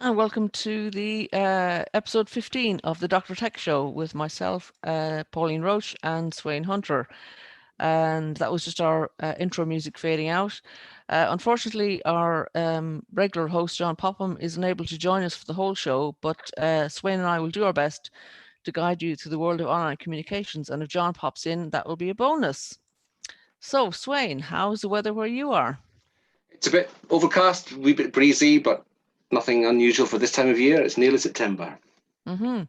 And welcome to the episode 15 of the Dr. Tech Show with myself, Pauline Roach, and Swain Hunter. And that was just our intro music fading out. Unfortunately, our regular host, John Popham, is unable to join us for the whole show, but Swain and I will do our best to guide you through the world of online communications. And if John pops in, that will be a bonus. So, Swain, how's the weather where you are? It's a bit overcast, a wee bit breezy, but nothing unusual for this time of year. It's nearly September. Mm-hmm.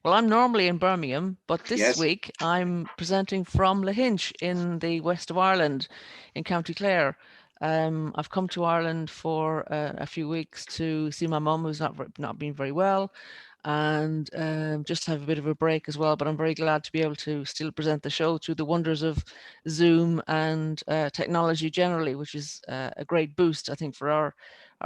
Well, I'm normally in Birmingham, but this Yes. week I'm presenting from Lahinch in the west of Ireland, in County Clare. I've come to Ireland for a few weeks to see my mum, who's not been very well, and just have a bit of a break as well. But I'm very glad to be able to still present the show through the wonders of Zoom and technology generally, which is a great boost, I think, for our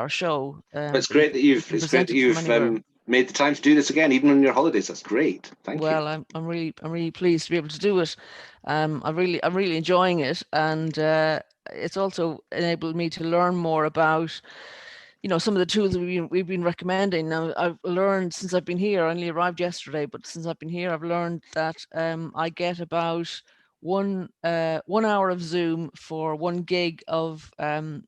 show. It's great that you've can present it from anywhere. made the time to do this again, even on your holidays. That's great. Thank you. Well, I'm really pleased to be able to do it. I'm really enjoying it, and it's also enabled me to learn more about, some of the tools that we've been recommending. Now, I've learned since I've been here. I only arrived yesterday, but since I've been here, I've learned that I get about 1 hour of Zoom for 1 gig of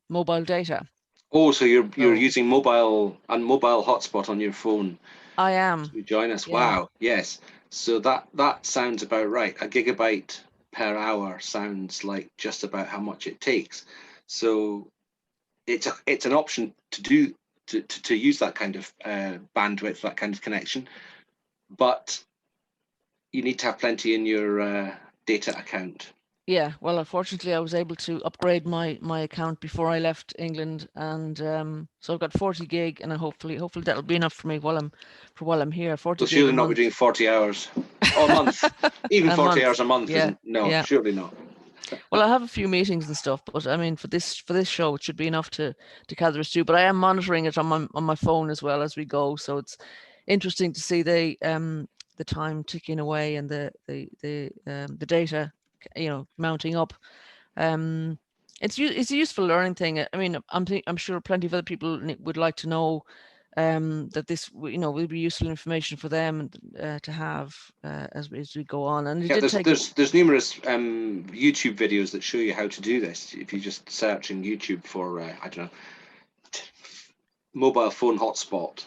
mobile data. Oh, so you're So using mobile hotspot on your phone I am, to join us. yeah. Wow. Yes. So that sounds about right. A gigabyte per hour sounds like just about how much it takes. So it's an option to use that kind of bandwidth, that kind of connection, but you need to have plenty in your data account. Yeah, well, unfortunately, I was able to upgrade my account before I left England, and so I've got 40 gig, and hopefully that'll be enough for me while I'm here. 40 So gig a surely not be month. doing 40 hours a month. Even A 40 month. hours a month Yeah, isn't, no, yeah. surely not. Well, I have a few meetings and stuff, but I mean, for this show, it should be enough to gather us through. But I am monitoring it on my phone as well as we go, so it's interesting to see the time ticking away and the data, mounting up. Um, it's a useful learning thing. I mean, I'm sure plenty of other people would like to know that this will be useful information for them to have as we go on. And it Yeah, did there's take there's there's numerous YouTube videos that show you how to do this. If you just search in YouTube for I don't know, mobile phone hotspot,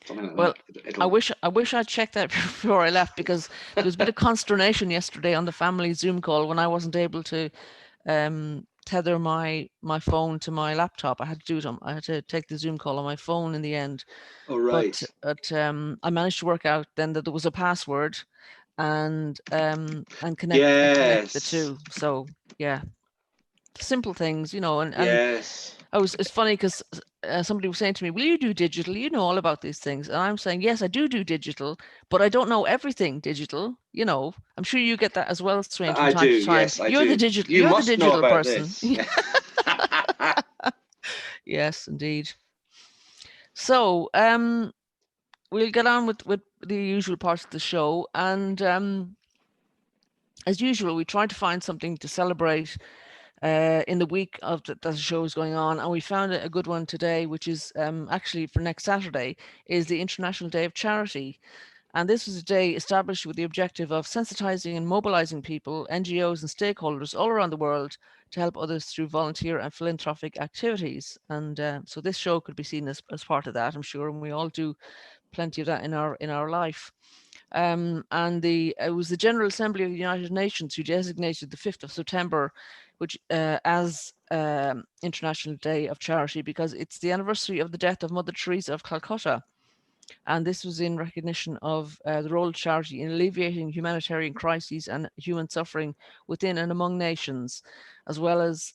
something like well. that, I it'll. wish I'd checked that before I left, because there was a bit of consternation yesterday on the family Zoom call when I wasn't able to tether my phone to my laptop. I had to take the Zoom call on my phone in the end. Oh, right. But I managed to work out then that there was a password and connect the Yes. two. So yeah, simple things, and Yes. it's funny because somebody was saying to me, "Will you do digital? You know all about these things." And I'm saying, "Yes, I do digital, but I don't know everything digital." I'm sure you get that as well, Swain, from I time do. to time. Yes, I do. You You're the must know digital about person. this. Yes, indeed. So, we'll get on with the usual parts of the show, and as usual, we try to find something to celebrate in the week of that the show is going on, and we found a good one today, which is actually for next Saturday, is the International Day of Charity. And this was a day established with the objective of sensitizing and mobilizing people, NGOs, and stakeholders all around the world to help others through volunteer and philanthropic activities. And so this show could be seen as part of that, I'm sure, and we all do plenty of that in our life. And it was the General Assembly of the United Nations who designated the 5th of September, which as International Day of Charity, because it's the anniversary of the death of Mother Teresa of Calcutta. And this was in recognition of the role of charity in alleviating humanitarian crises and human suffering within and among nations, as well as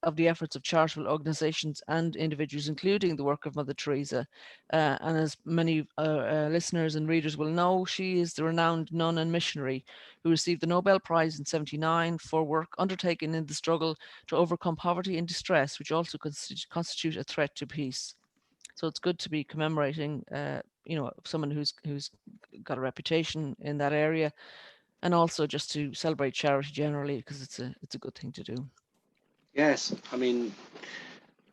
of the efforts of charitable organizations and individuals, including the work of Mother Teresa. And as many listeners and readers will know, she is the renowned nun and missionary who received the Nobel Prize in '79 for work undertaken in the struggle to overcome poverty and distress, which also constitute a threat to peace. So it's good to be commemorating, someone who's got a reputation in that area, and also just to celebrate charity generally, because it's a good thing to do. Yes. I mean,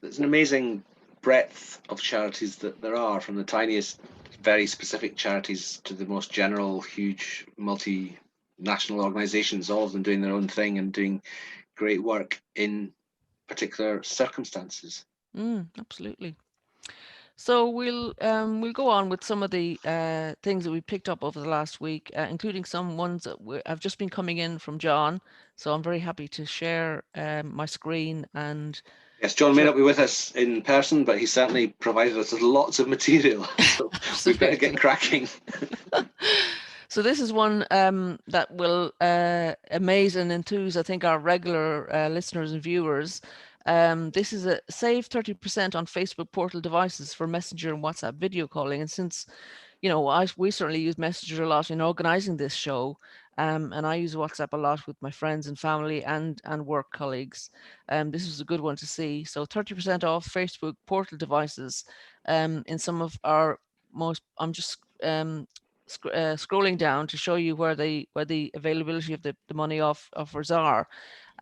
it's an amazing breadth of charities that there are, from the tiniest, very specific charities to the most general, huge, multinational organizations, all of them doing their own thing and doing great work in particular circumstances. Absolutely. So we'll go on with some of the things that we picked up over the last week, including some ones that have just been coming in from John. So I'm very happy to share my screen and Yes, John may show. not be with us in person, but he certainly provided us with lots of material. So we better get Absolutely. cracking. So this is one that will amaze and enthuse, I think, our regular listeners and viewers. This is a save 30% on Facebook portal devices for Messenger and WhatsApp video calling. And since, we certainly use Messenger a lot in organizing this show, and I use WhatsApp a lot with my friends and family and work colleagues. This was a good one to see. So 30% off Facebook portal devices in some of our most. I'm just scrolling down to show you where the availability of the money offers are.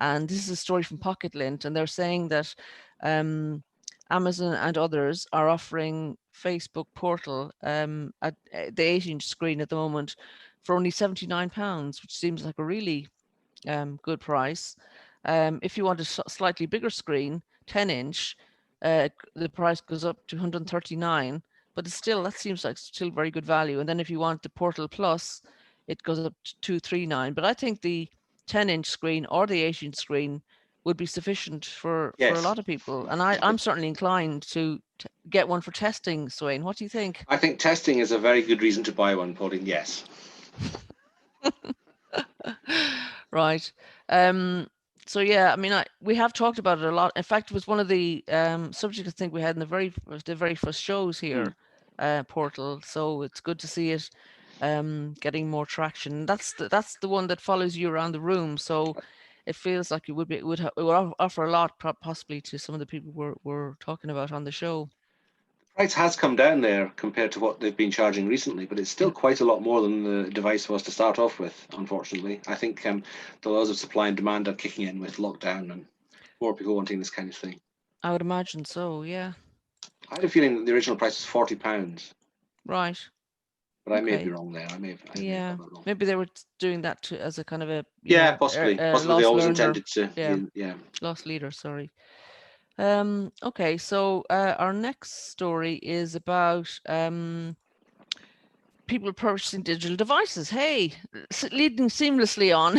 And this is a story from Pocketlint, and they're saying that Amazon and others are offering Facebook portal at the 8-inch screen at the moment for only £79, which seems like a really good price. If you want a slightly bigger screen, 10-inch, the price goes up to 139, but that seems like still very good value. And then if you want the Portal Plus, it goes up to 239. But I think the 10-inch screen or the 8-inch screen would be sufficient for a Yes, lot of people. And I'm certainly inclined to get one for testing, Swain. What do you think? I think testing is a very good reason to buy one, Pauline. Yes. Right. Um, so yeah, I mean, we have talked about it a lot. In fact, it was one of the subjects I think we had in the very first shows here, Portal. So it's good to see it getting more traction. That's the one that follows you around the room. So it feels like it would offer a lot, possibly, to some of the people we're talking about on the show. Price has come down there compared to what they've been charging recently, but it's still quite a lot more than the device was to start off with, unfortunately. I think the laws of supply and demand are kicking in with lockdown and more people wanting this kind of thing. I would imagine so. Yeah. I had a feeling that the original price was £40, Right. but I may be Okay. wrong there. I may have Yeah, got that wrong. maybe they were doing that as a kind of a Yeah, possibly. Possibly they lost always learner. intended to. Yeah, Yeah. lost leader. Sorry. Okay, so our next story is about people purchasing digital devices. Hey, leading seamlessly on.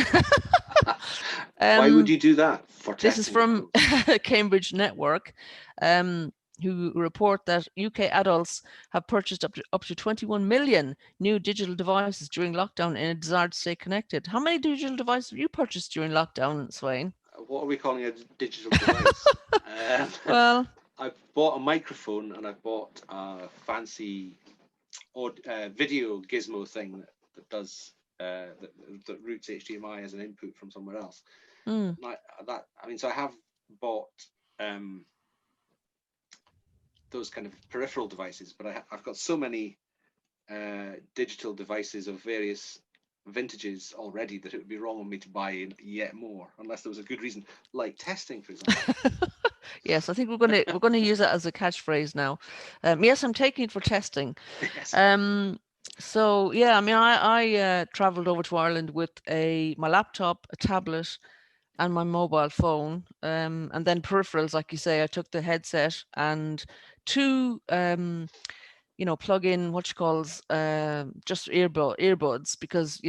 Why would you do that? For This is testing, of from course. Cambridge Network, who report that UK adults have purchased up to 21 million new digital devices during lockdown in a desire to stay connected. How many digital devices have you purchased during lockdown, Swain? What are we calling a digital device? Well, I've bought a microphone and I've bought a fancy video gizmo thing that does that routes HDMI as an input from somewhere else. mm, So I have bought those kind of peripheral devices, but I've got so many digital devices of various vintages already that it would be wrong of me to buy in yet more unless there was a good reason, like testing, for example. yes, I think we're gonna use that as a catchphrase now. Yes, I'm taking it for testing. Yes. So yeah, I mean, I traveled over to Ireland with my laptop, a tablet, and my mobile phone, and then peripherals, like you say. I took the headset and two, plug in what you calls just earbuds, because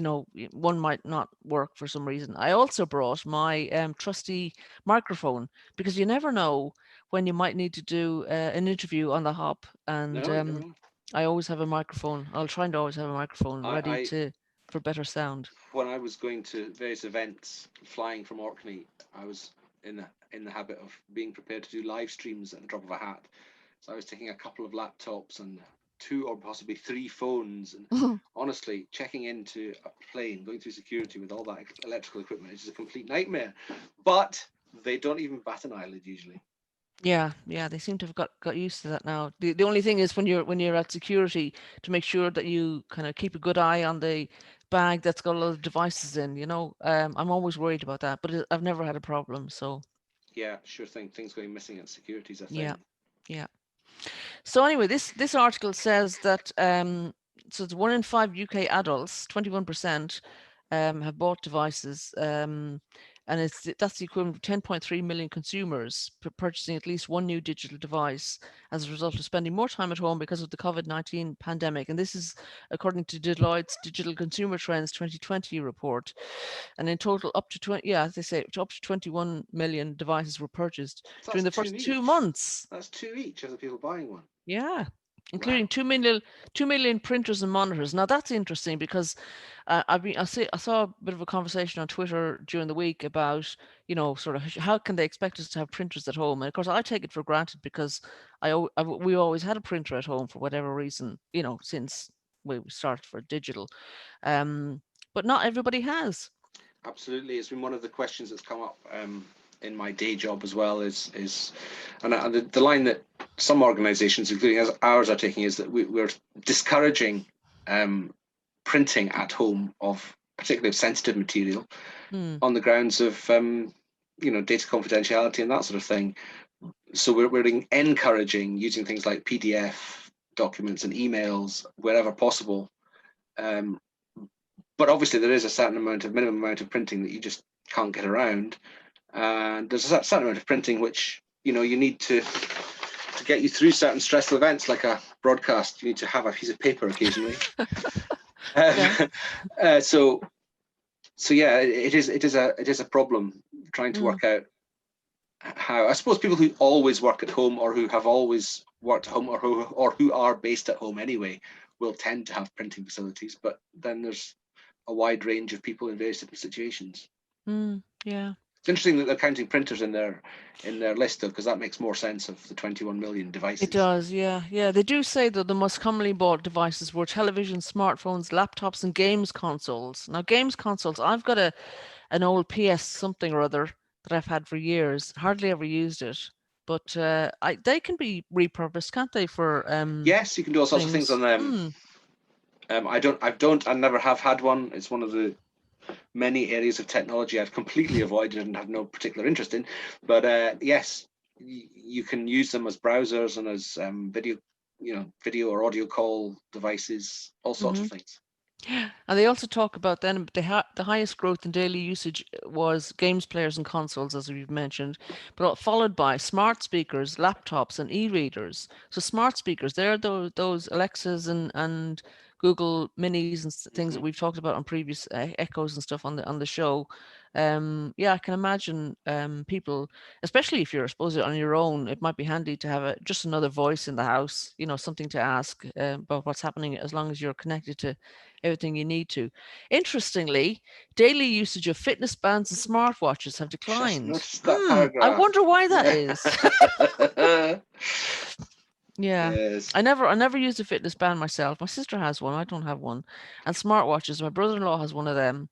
one might not work for some reason. I also brought my trusty microphone, because you never know when you might need to do an interview on the hop, and No, you never know. I always have a microphone. I'll try and always have a microphone ready I for better sound. when I was going to various events flying from Orkney, I was in the habit of being prepared to do live streams at the drop of a hat. So I was taking a couple of laptops and 2 or possibly 3 phones, and honestly, checking into a plane, going through security with all that electrical equipment is just a complete nightmare. But they don't even bat an eyelid usually. Yeah, they seem to have got used to that now. The only thing is, when you're at security, to make sure that you kind of keep a good eye on the bag that's got a lot of devices in. I'm always worried about that, but I've never had a problem. So Yeah, sure thing. Things going missing at security is a yeah, thing. yeah. So anyway, this article says that so it's 1 in 5 UK adults, 21%, have bought devices, and that's the equivalent of 10.3 million consumers purchasing at least one new digital device as a result of spending more time at home because of the COVID-19 pandemic. And this is according to Deloitte's Digital Consumer Trends 2020 report. And in total, up to 20, yeah, as they say, up to 21 million devices were purchased So during that's the two first 2 each. months. That's two each of the people buying one. Yeah, Wow. including 2 million printers and monitors. Now that's interesting because I saw a bit of a conversation on Twitter during the week about, sort of how can they expect us to have printers at home? And of course, I take it for granted because we always had a printer at home for whatever reason, since we started for digital. Um, but not everybody has. Absolutely, it's been one of the questions that's come up in my day job as well. And the line that some organisations, including ours, are taking is that we're discouraging printing at home of particularly of sensitive material on the grounds of data confidentiality and that sort of thing. So we're encouraging using things like PDF documents and emails wherever possible. But obviously there is a minimum amount of printing that you just can't get around. And there's a certain amount of printing which you need to get you through certain stressful events like a broadcast. You need to have a piece of paper occasionally. Yeah. So yeah, it is a problem trying to work out how. I suppose people who always work at home or who have always worked at home or who are based at home anyway will tend to have printing facilities. But then there's a wide range of people in various different situations. Yeah. It's interesting that they're counting printers in their list, though, because that makes more sense of the 21 million It devices. does, yeah. Yeah, they do say that the most commonly bought devices were televisions, smartphones, laptops, and games consoles. Now, games consoles, I've got an old PS something or other that I've had for years. Hardly ever used it, but they can be repurposed, can't they, for Yes, you can do all sorts of things things? on them. I never have had one. It's one of the many areas of technology I've completely avoided and have no particular interest in. But yes, you can use them as browsers and as video or audio call devices, all sorts of things. And they also talk about then the highest growth in daily usage was games players and consoles, as we've mentioned, but followed by smart speakers, laptops, and e-readers. So smart speakers, they're those Alexas and Google Minis and things that we've talked about on previous Echoes and stuff on the show. Yeah, I can imagine people, especially if you're, I suppose, on your own, it might be handy to have just another voice in the house, something to ask about what's happening, as long as you're connected to everything you need to. Interestingly, daily usage of fitness bands and smartwatches have Just declined. noticed that I paragraph. wonder why that is. Yeah. Yes. I never used a fitness band myself. My sister has one. I don't have one. And smartwatches, my brother-in-law has one of them.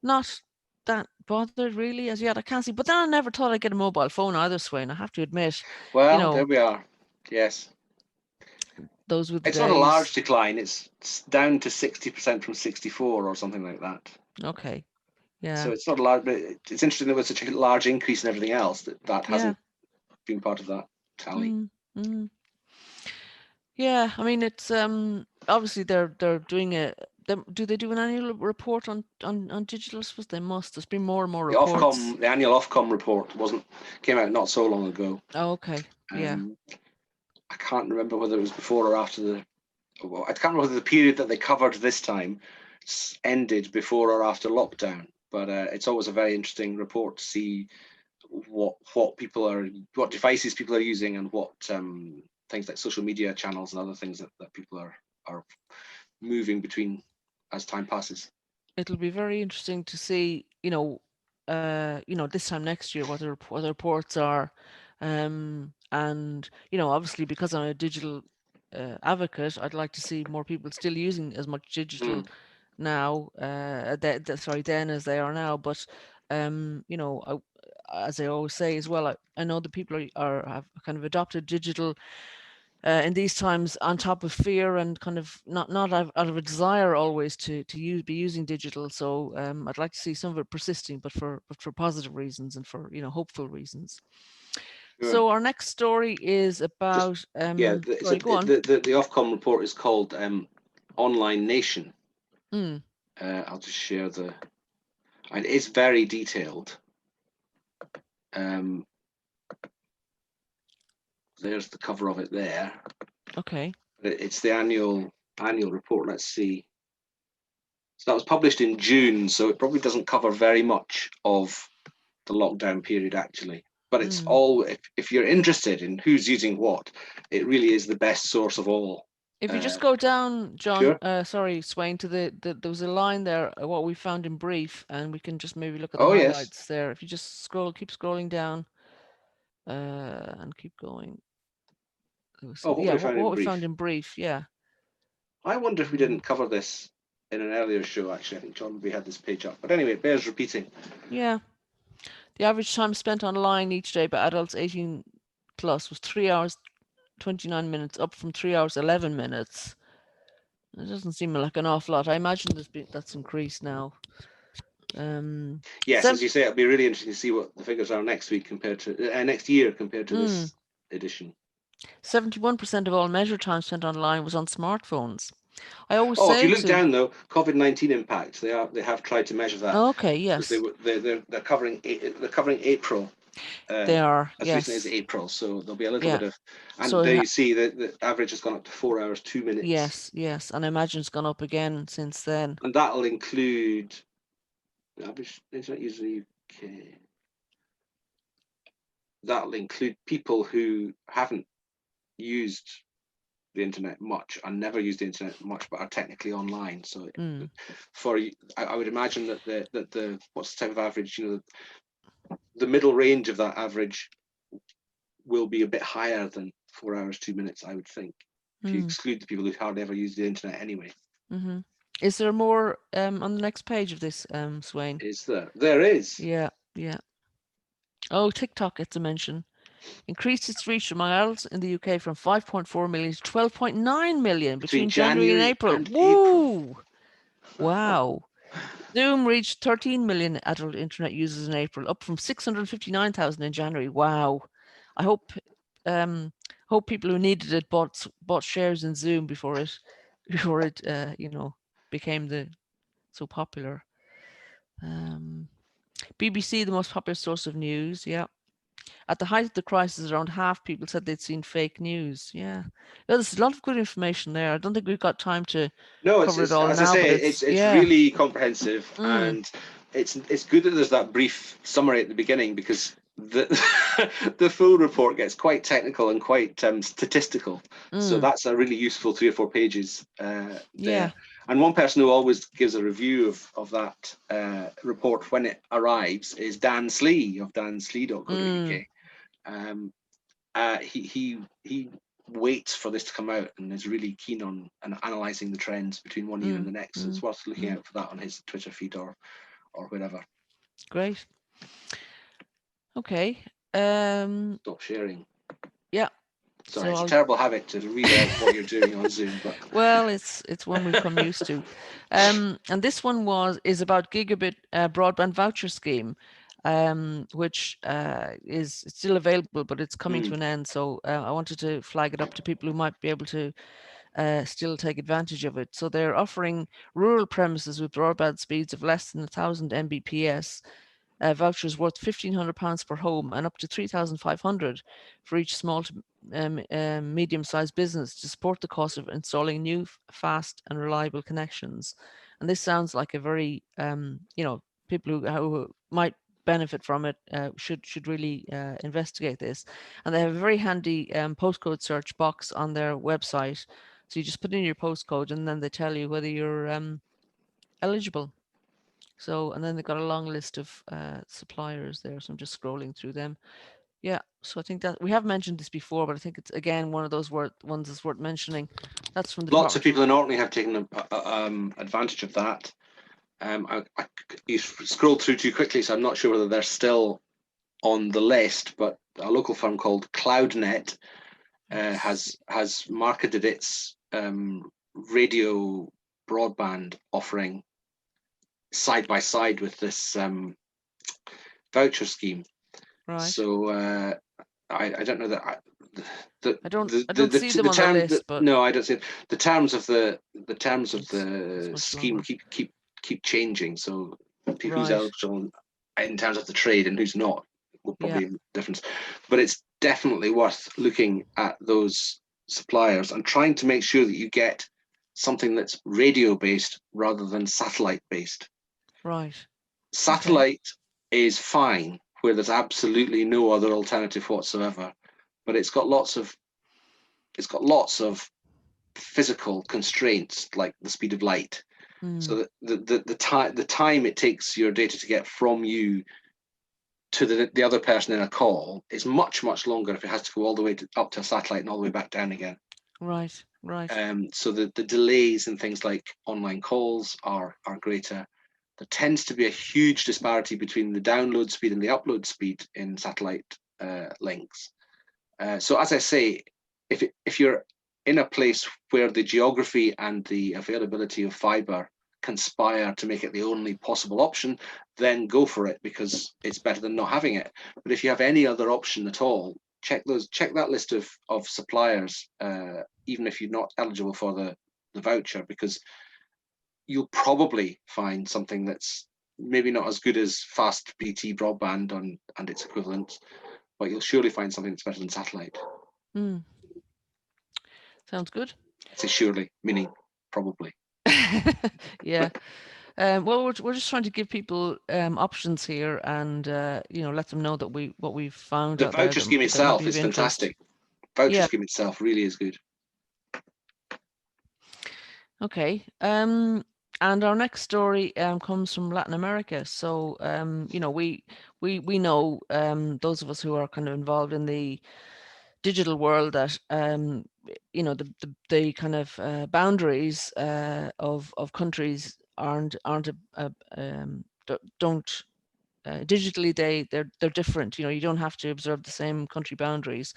Not that bothered really as yet. I can't see. But then I never thought I'd get a mobile phone either, Swain. I have to admit, Well, there we are. Yes. those were the It's not a large days. decline. It's down to 60% from 64 or something like that. Okay. So Yeah. it's not a large, but it's interesting there was such a large increase in everything else that Yeah. hasn't been part of that tally. Mm. Yeah, I mean it's obviously they're doing do they do an annual report on digital? I suppose they must. There's been more and more reports. The annual Ofcom report came out not so long ago. Oh, okay. Yeah. I can't remember whether it was before or after I can't remember whether the period that they covered this time ended before or after lockdown. But it's always a very interesting report to see what devices people are using and what things like social media channels and other things that people are moving between as time passes. It'll be very interesting to see, this time next year what the reports are. And obviously because I'm a digital advocate, I'd like to see more people still using as much digital Mm. now, then as they are now. But as I always say as well, I know that people have kind of adopted digital in these times on top of fear and kind of not out of a desire always to be using digital. So I'd like to see some of it persisting, but for positive reasons and for hopeful reasons. Sure. So our next story is about Yeah, sorry, go on. the Ofcom report is called Online Nation. Mm, I'll just share and it's very detailed. There's the cover of it there. okay. It's the annual report. Let's see. So that was published in June, so it probably doesn't cover very much of the lockdown period actually. But it's all, if you're interested in who's using what, it really is the best source of all. If you just go down, John, Sure. sorry, Swain, to the there was a line there, what we found in brief, and we can just maybe look at the Oh yes. highlights there. If you just keep scrolling down, and keep going. What Yeah, we found in what we brief. found in brief, yeah. I wonder if we didn't cover this in an earlier show. Actually, I think John, we had this page up. But anyway, it bears repeating. Yeah. The average time spent online each day by adults 18 plus was 3 hours 29 minutes, up from 3 hours 11 minutes. It doesn't seem like an awful lot. I imagine that's increased now. Yes, as you say, it'll be really interesting to see what the figures are next week compared to next year compared to this edition. 71% of all measured time spent online was on smartphones. I always if say you look down though, COVID-19 impact, they have tried to measure that. Okay, yes. They're covering April. They are, as yes. recently as April, so there'll be a little Yeah. bit of, and So there you see that the average has gone up to 4 hours 2 minutes. Yes, and I imagine it's gone up again since then. And that'll include the average internet user in the UK. That'll include people who haven't used the internet much and never used the internet much, but are technically online. So I would imagine that the what's the type of average? The middle range of that average will be a bit higher than 4 hours 2 minutes. I would think, if you exclude the people who hardly ever use the internet anyway. Is there more on the next page of this, Swain? Is there? There is. Yeah. Oh, TikTok gets a mention. Increased its reach among adults in the UK from 5.4 million to 12.9 million between January and April. Woo! Wow. Zoom reached 13 million adult internet users in April, up from 659,000 in January. Wow. I hope people who needed it bought shares in Zoom before it became so popular. BBC, the most popular source of news. Yeah. At the height of the crisis, around half people said they'd seen fake news. Yeah. There's a lot of good information there. I don't think we've got time to cover it all as now. I say, it's really comprehensive, and it's good that there's that brief summary at the beginning, because the full report gets quite technical and quite statistical. So that's a really useful 3 or 4 pages there. And one person who always gives a review of that report when it arrives is Dan Slee of danslee.co.uk. He waits for this to come out and is really keen on analysing the trends between one year and the next. So it's worth looking out for that on his Twitter feed or wherever. Great. Okay. Stop sharing. Yeah. Sorry, it's a terrible habit to read out what you're doing on Zoom. But well, it's one we've come used to. And this one is about gigabit broadband voucher scheme, which is still available, but it's coming to an end. So I wanted to flag it up to people who might be able to still take advantage of it. So they're offering rural premises with broadband speeds of less than 1,000 Mbps vouchers worth £1,500 per home and up to £3,500 for each small to medium-sized business to support the cost of installing new, fast and reliable connections. And this sounds like a very, people who might benefit from it should really investigate this. And they have a very handy postcode search box on their website. So you just put in your postcode and then they tell you whether you're eligible. So, and then they've got a long list of suppliers there. So I'm just scrolling through them. Yeah. So I think that we have mentioned this before, but I think it's again one of those ones that's worth mentioning. That's from the lots of people in Orkney have taken advantage of that. You scrolled through too quickly, so I'm not sure whether they're still on the list. But a local firm called CloudNet has marketed its radio broadband offering side by side with this voucher scheme. Right. So I don't know that the I don't see them the on the term list, but no, I don't see it. The terms of the it's much scheme longer. keep changing. So who's Right. eligible in terms of the trade and who's not will Yeah. probably be difference. But it's definitely worth looking at those suppliers and trying to make sure that you get something that's radio based rather than satellite based. Right. Okay. Satellite is fine where there's absolutely no other alternative whatsoever, but it's got lots of physical constraints like the speed of light. Mm. So the time it takes your data to get from you to the other person in a call is much longer if it has to go all the way up to a satellite and all the way back down again. Right. Right. So the delays in things like online calls are greater. There tends to be a huge disparity between the download speed and the upload speed in satellite links. So as I say, if you're in a place where the geography and the availability of fiber conspire to make it the only possible option, then go for it because it's better than not having it. But if you have any other option at all, check that list of suppliers, even if you're not eligible for the voucher, because you'll probably find something that's maybe not as good as fast BT broadband and its equivalents, but you'll surely find something that's better than satellite. Mm. Sounds good. I say surely, meaning probably. Yeah. Well, we're just trying to give people options here, and let them know that what we've found The out there voucher scheme that might itself be of is interest. fantastic. Voucher Yeah. scheme itself really is good. Okay. And our next story comes from Latin America. So we know, those of us who are kind of involved in the digital world, that the kind of boundaries of countries aren't don't digitally they're different. You don't have to observe the same country boundaries.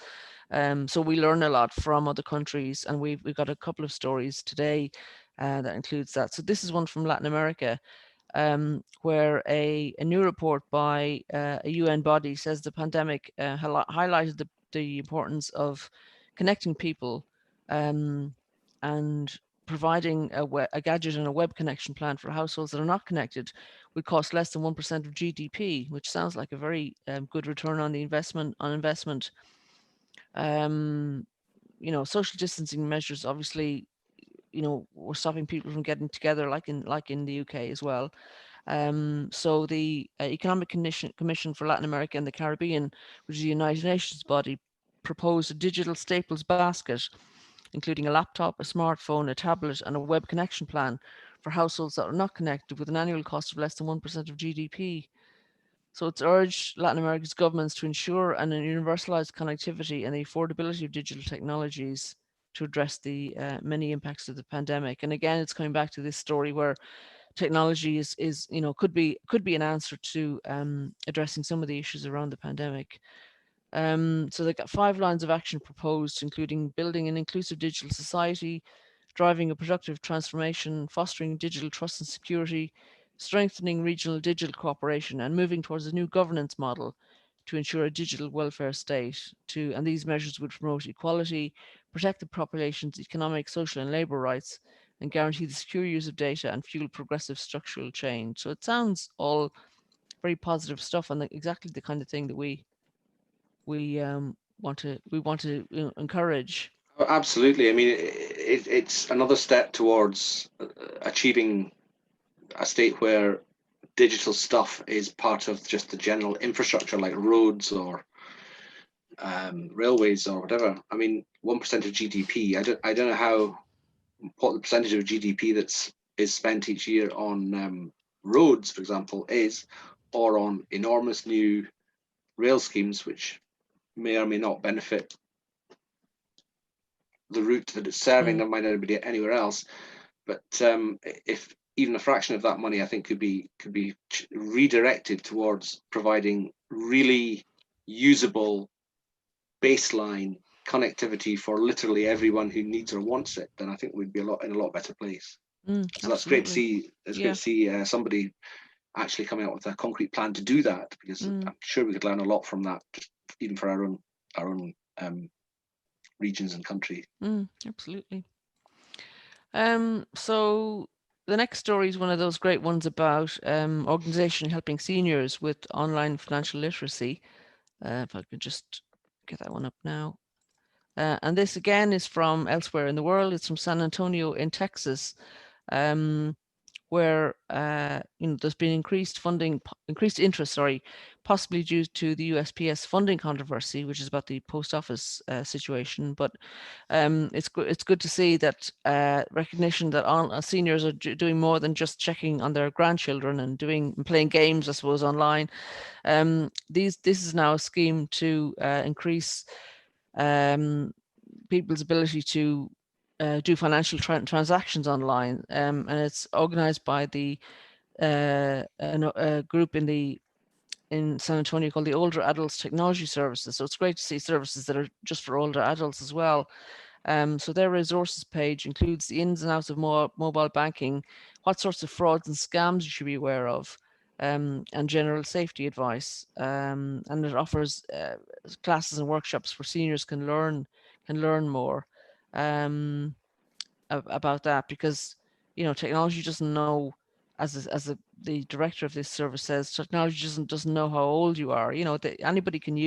So we learn a lot from other countries, and we've got a couple of stories today that includes that. So this is one from Latin America, where a new report by a UN body says the pandemic highlighted the importance of connecting people, and providing a gadget and a web connection plan for households that are not connected would cost less than 1% of GDP, which sounds like a very good return on the investment. Um, Social distancing measures, obviously, we're stopping people from getting together, like in the UK as well. So the Economic Commission for Latin America and the Caribbean, which is the United Nations body, proposed a digital staples basket, including a laptop, a smartphone, a tablet, and a web connection plan for households that are not connected, with an annual cost of less than 1% of GDP. So it's urged Latin America's governments to ensure an universalized connectivity and the affordability of digital technologies to address the many impacts of the pandemic. And again, it's coming back to this story where technology is could be an answer to addressing some of the issues around the pandemic. So they've got 5 lines of action proposed, including building an inclusive digital society, driving a productive transformation, fostering digital trust and security, strengthening regional digital cooperation, and moving towards a new governance model to ensure a digital welfare state. And these measures would promote equality, protect the population's economic, social, and labour rights, and guarantee the secure use of data and fuel progressive structural change. So it sounds all very positive stuff, and exactly the kind of thing that we want to encourage. Oh, absolutely. I mean, it's another step towards achieving a state where digital stuff is part of just the general infrastructure, like roads or railways or whatever. I mean, 1% of GDP. I don't know what the percentage of GDP is spent each year on roads, for example, is, or on enormous new rail schemes, which may or may not benefit the route that it's serving. Mm, That might not be anywhere else. But if even a fraction of that money, I think, could be redirected towards providing really usable baseline connectivity for literally everyone who needs or wants it, then I think we'd be in a lot better place. So that's great to absolutely. see. It's great Yeah. to see somebody actually coming out with a concrete plan to do that, because Mm. I'm sure we could learn a lot from that, just even for our own regions and country. Absolutely. So the next story is one of those great ones about organization helping seniors with online financial literacy. If I could just get that one up now. And this again is from elsewhere in the world. It's from San Antonio in Texas, where there's been increased interest, possibly due to the USPS funding controversy, which is about the post office situation. But it's good to see that recognition that seniors are doing more than just checking on their grandchildren and playing games, I suppose, online. This is now a scheme to increase people's ability to do financial transactions online, and it's organized by a group in San Antonio called the Older Adults Technology Services. So it's great to see services that are just for older adults as well. So their resources page includes the ins and outs of mobile banking, what sorts of frauds and scams you should be aware of, and general safety advice. And it offers classes and workshops where seniors can learn more about that, because technology doesn't know, the director of this service says, technology doesn't know how old you are. Anybody can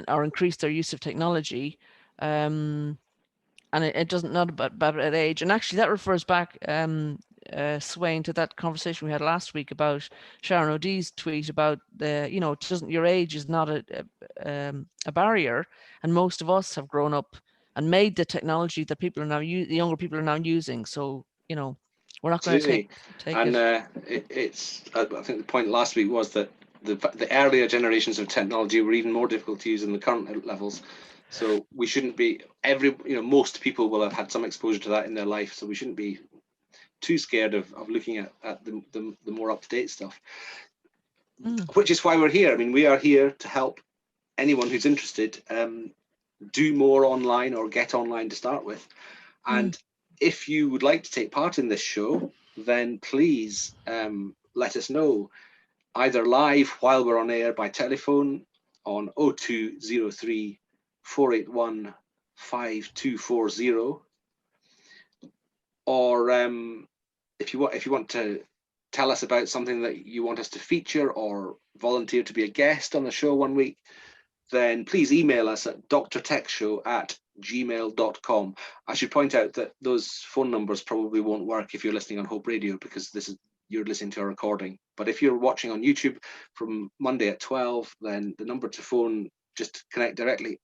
or increase their use of technology, and it doesn't know about age. And actually that refers back, Swain, to that conversation we had last week about Sharon O'Dee's tweet about your age is not a barrier, and most of us have grown up and made the technology that the younger people are now using. So we're not going to Absolutely. take And it. I think the point last week was that the earlier generations of technology were even more difficult to use than the current levels. So we shouldn't be most people will have had some exposure to that in their life. So we shouldn't be too scared of looking at the more up-to-date stuff, which is why we're here. I mean, we are here to help anyone who's interested do more online or get online to start with. And if you would like to take part in this show, then please let us know, either live while we're on air by telephone on 0203 481 5240, or if you want to tell us about something that you want us to feature or volunteer to be a guest on the show one week, then please email us at drtechshow@gmail.com. I should point out that those phone numbers probably won't work if you're listening on Hope Radio, because you're listening to a recording. But if you're watching on YouTube from Monday at 12, then the number to phone, just to connect directly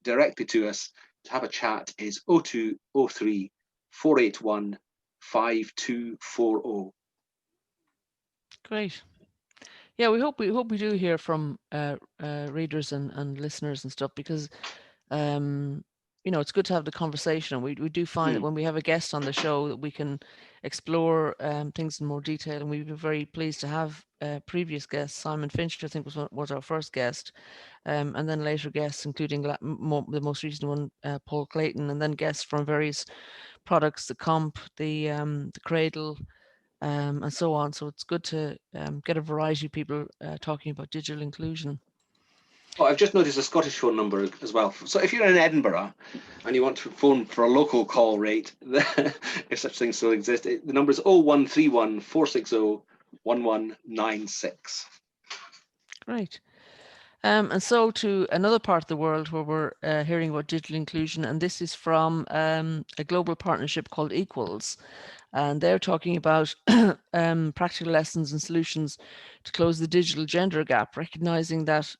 to us to have a chat, is 0203 481 5240. Great. Yeah, we hope we do hear from readers and listeners and stuff, because it's good to have the conversation. And we do find that when we have a guest on the show, that we can explore things in more detail. And we've been very pleased to have previous guests. Simon Finch, I think, was our first guest, and then later guests, including the most recent one, Paul Clayton, and then guests from various products, the Comp, the Cradle, and so on. So it's good to get a variety of people talking about digital inclusion. Oh, I've just noticed a Scottish phone number as well. So if you're in Edinburgh and you want to phone for a local call rate, if such things still exist, the number is 0131 460 1196. Great. And so to another part of the world where we're hearing about digital inclusion, and this is from a global partnership called Equals. And they're talking about practical lessons and solutions to close the digital gender gap, recognizing that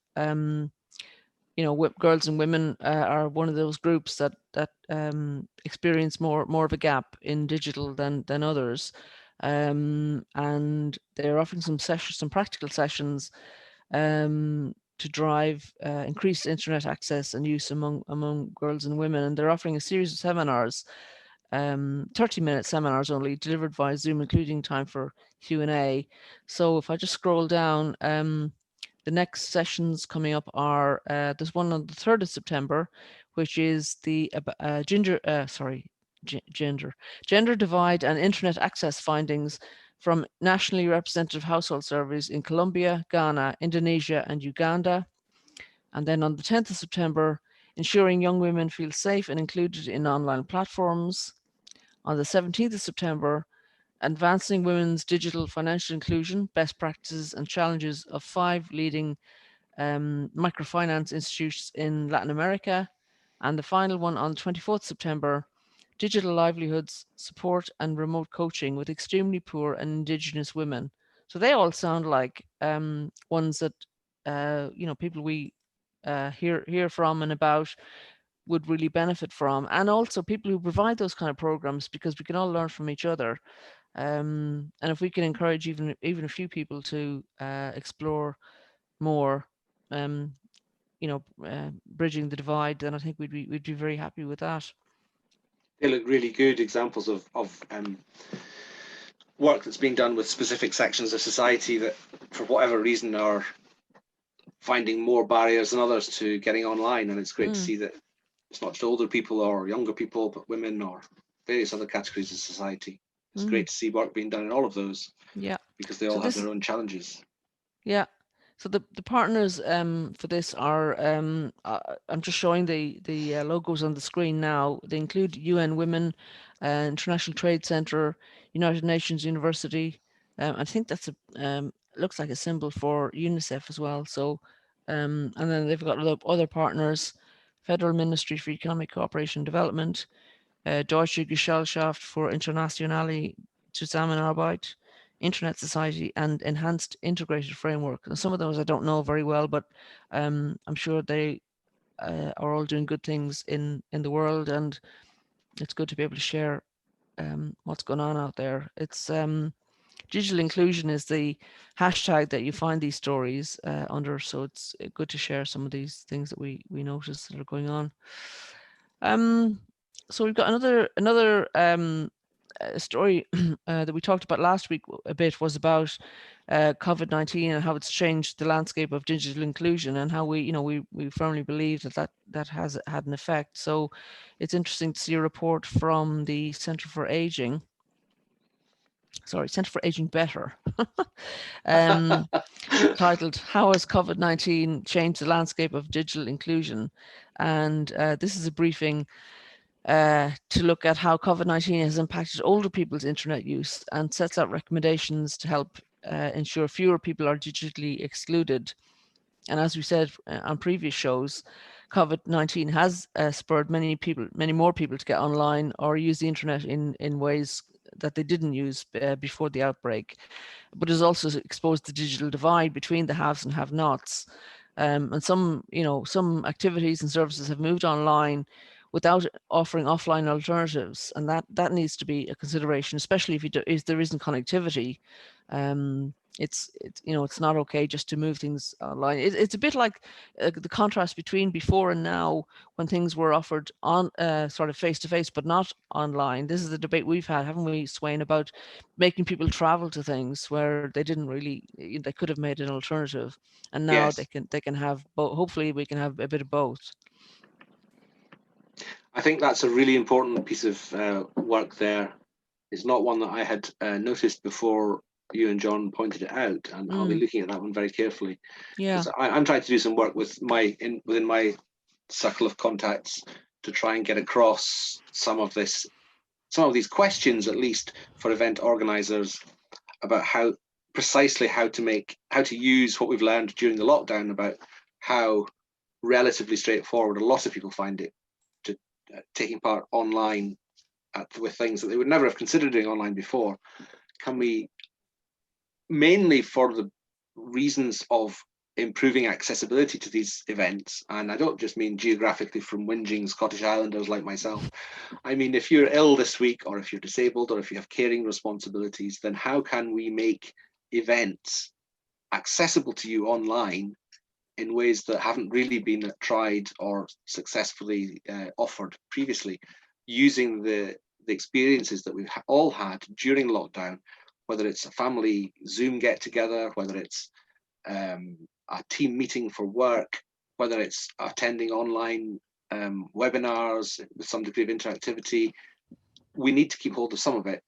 girls and women are one of those groups that experience more of a gap in digital than others, and they're offering some practical sessions to drive increased internet access and use among girls and women. And they're offering a series of seminars, 30-minute seminars only, delivered via Zoom, including time for Q&A. So if I just scroll down, the next sessions coming up are, there's one on the 3rd of September, which is the gender divide and internet access findings from nationally representative household surveys in Colombia, Ghana, Indonesia, and Uganda. And then on the 10th of September, ensuring young women feel safe and included in online platforms. On the 17th of September, advancing women's digital financial inclusion, best practices and challenges of 5 leading microfinance institutes in Latin America. And the final one on 24th September, digital livelihoods, support and remote coaching with extremely poor and indigenous women. So they all sound like ones that people we hear from and about would really benefit from, and also people who provide those kind of programs, because we can all learn from each other. And if we can encourage even a few people to explore more, um, bridging the divide, then I think we'd be very happy with that. They look really good examples of work that's being done with specific sections of society that, for whatever reason, are finding more barriers than others to getting online. And it's great to see that it's not just older people or younger people, but women or various other categories of society. It's great to see work being done in all of those, Yeah. because they So all have this, their own challenges. yeah. So the partners for this are I'm just showing the logos on the screen now. They include UN Women, International Trade Center, United Nations University. I think that's looks like a symbol for UNICEF as well. So and then they've got other partners: Federal Ministry for Economic Cooperation and Development, Deutsche Gesellschaft für internationale Zusammenarbeit, Internet Society, and Enhanced Integrated Framework. And some of those I don't know very well, but I'm sure they are all doing good things in the world, and it's good to be able to share what's going on out there. It's digital inclusion is the hashtag that you find these stories under, so it's good to share some of these things that we notice that are going on. So we've got another story that we talked about last week a bit, was about COVID-19 and how it's changed the landscape of digital inclusion, and how we firmly believe that has had an effect. So it's interesting to see a report from the Centre for Aging Better, titled "How has COVID-19 changed the landscape of digital inclusion?" And this is a briefing to look at how COVID-19 has impacted older people's internet use, and sets out recommendations to help ensure fewer people are digitally excluded. And as we said on previous shows, COVID-19 has spurred many more people to get online or use the internet in ways that they didn't use before the outbreak, but has also exposed the digital divide between the haves and have-nots. And some activities and services have moved online without offering offline alternatives, and that needs to be a consideration, especially if there isn't connectivity. It's not okay just to move things online. It's a bit like the contrast between before and now, when things were offered on sort of face to face but not online. This is the debate we've had, haven't we, Swain, about making people travel to things where they didn't really, they could have made an alternative, and now Yes, they can have both. Hopefully we can have a bit of both. I think that's a really important piece of work there. It's not one that I had noticed before you and John pointed it out, and I'll be looking at that one very carefully, Yeah. because I'm trying to do some work with within my circle of contacts to try and get across some of these questions, at least for event organisers, about how to use what we've learned during the lockdown about how relatively straightforward a lot of people find it to taking part online with things that they would never have considered doing online before. Can we, mainly for the reasons of improving accessibility to these events, and I don't just mean geographically from whinging Scottish Islanders like myself, I mean if you're ill this week, or if you're disabled, or if you have caring responsibilities, then how can we make events accessible to you online in ways that haven't really been tried or successfully offered previously, using the experiences that we've all had during lockdown, whether it's a family Zoom get together, whether it's a team meeting for work, whether it's attending online webinars with some degree of interactivity. We need to keep hold of some of it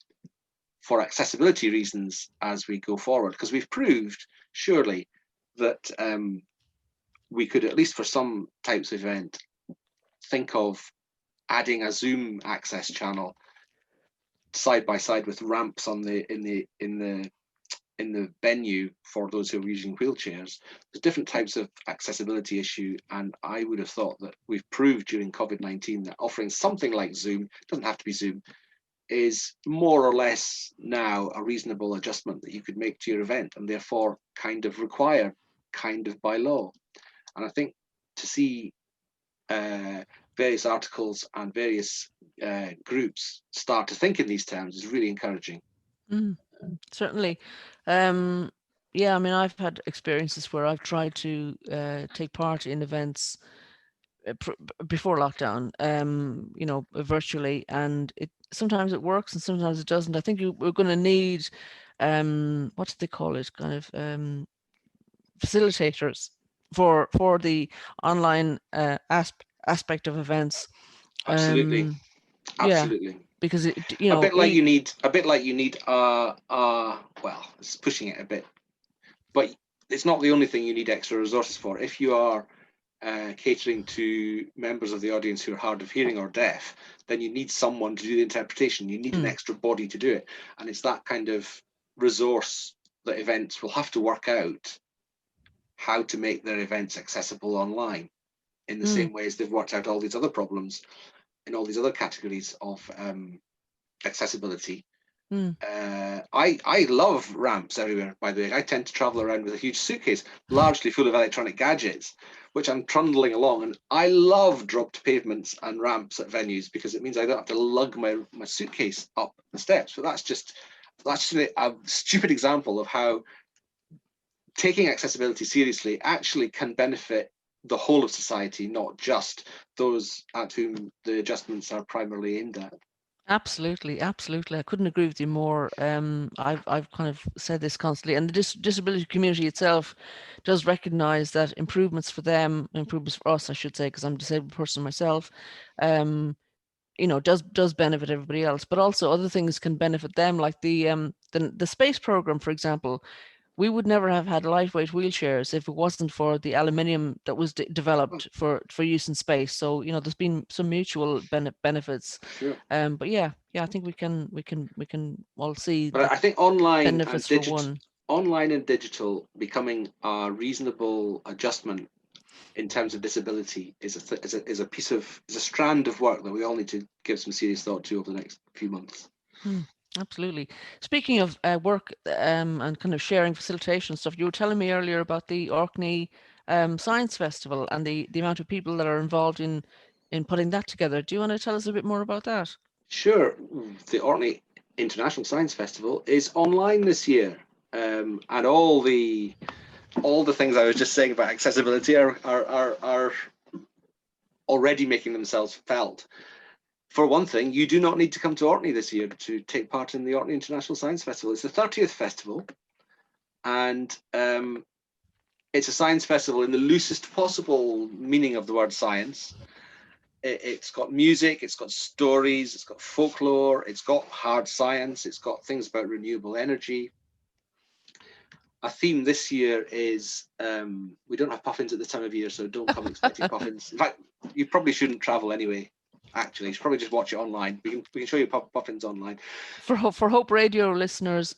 for accessibility reasons as we go forward, because we've proved, surely, that we could, at least for some types of event, think of adding a Zoom access channel side by side with ramps on the in the venue for those who are using wheelchairs. There's different types of accessibility issue, and I would have thought that we've proved during COVID-19 that offering something like Zoom, doesn't have to be Zoom, is more or less now a reasonable adjustment that you could make to your event, and therefore kind of required kind of by law. And I think to see various articles and various groups start to think in these terms is really encouraging. Certainly. Yeah, I mean, I've had experiences where I've tried to take part in events before lockdown, virtually, and it sometimes it works and sometimes it doesn't. I think we're going to need, what do they call it, kind of facilitators for the online aspect of events. Absolutely, Yeah, absolutely. because A bit like you need, well, it's pushing it a bit, but it's not the only thing you need extra resources for. If you are catering to members of the audience who are hard of hearing or deaf, then you need someone to do the interpretation. You need an extra body to do it. And it's that kind of resource that events will have to work out how to make their events accessible online in the same way as they've worked out all these other problems in all these other categories of accessibility. I love ramps everywhere, by the way. I tend to travel around with a huge suitcase, largely full of electronic gadgets, which I'm trundling along. And I love dropped pavements and ramps at venues because it means I don't have to lug my suitcase up the steps. But that's just a stupid example of how taking accessibility seriously actually can benefit the whole of society, not just those at whom the adjustments are primarily aimed at. Absolutely, absolutely. I couldn't agree with you more. I've kind of said this constantly, and the disability community itself does recognise that improvements for them, improvements for us, I should say, because I'm a disabled person myself, does benefit everybody else, but also other things can benefit them, like the space program, for example. We would never have had lightweight wheelchairs if it wasn't for the aluminium that was developed for use in space. So there's been some mutual benefits. Sure. But yeah, I think we can all see But the I think online benefits for one. and digital becoming a reasonable adjustment in terms of disability is a strand of work that we all need to give some serious thought to over the next few months. Absolutely. Speaking of work and kind of sharing facilitation stuff, you were telling me earlier about the Orkney Science Festival and the amount of people that are involved in putting that together. Do you want to tell us a bit more about that? Sure. The Orkney International Science Festival is online this year, and all the things I was just saying about accessibility are already making themselves felt. For one thing, you do not need to come to Orkney this year to take part in the Orkney International Science Festival. It's the 30th festival, and it's a science festival in the loosest possible meaning of the word science. It's got music, it's got stories, it's got folklore, it's got hard science, it's got things about renewable energy. A theme this year is, we don't have puffins at this time of year, so don't come expecting puffins. In fact, you probably shouldn't travel anyway. Actually, you should probably just watch it online. We can show you puffins online. For Hope Radio listeners,